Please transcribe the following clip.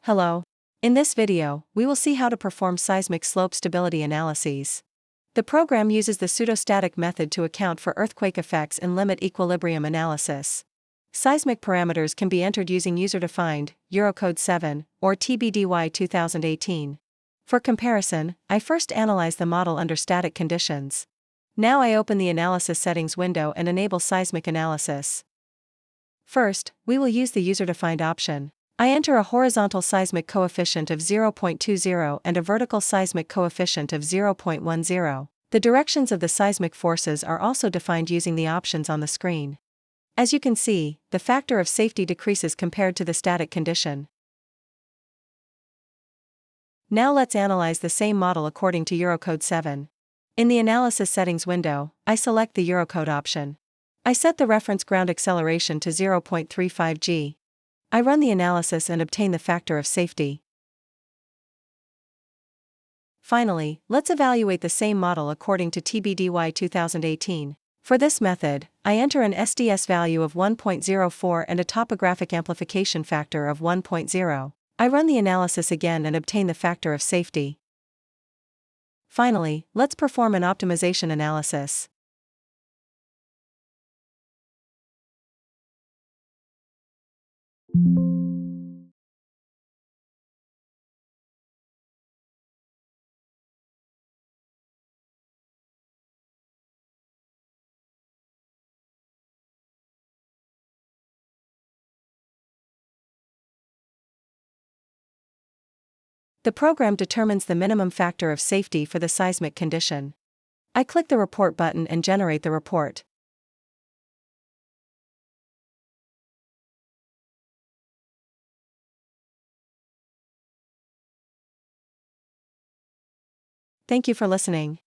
Hello. In this video, we will see how to perform seismic slope stability analyses. The program uses the pseudo-static method to account for earthquake effects and limit equilibrium analysis. Seismic parameters can be entered using user-defined, Eurocode 7, or TBDY 2018. For comparison, I first analyze the model under static conditions. Now I open the analysis settings window and enable seismic analysis. First, we will use the user-defined option. I enter a horizontal seismic coefficient of 0.20 and a vertical seismic coefficient of 0.10. The directions of the seismic forces are also defined using the options on the screen. As you can see, the factor of safety decreases compared to the static condition. Now let's analyze the same model according to Eurocode 7. In the Analysis Settings window, I select the Eurocode option. I set the reference ground acceleration to 0.35 g. I run the analysis and obtain the factor of safety. Finally, let's evaluate the same model according to TBDY 2018. For this method, I enter an SDS value of 1.04 and a topographic amplification factor of 1.0. I run the analysis again and obtain the factor of safety. Finally, let's perform an optimization analysis. The program determines the minimum factor of safety for the seismic condition. I click the Report button and generate the report. Thank you for listening.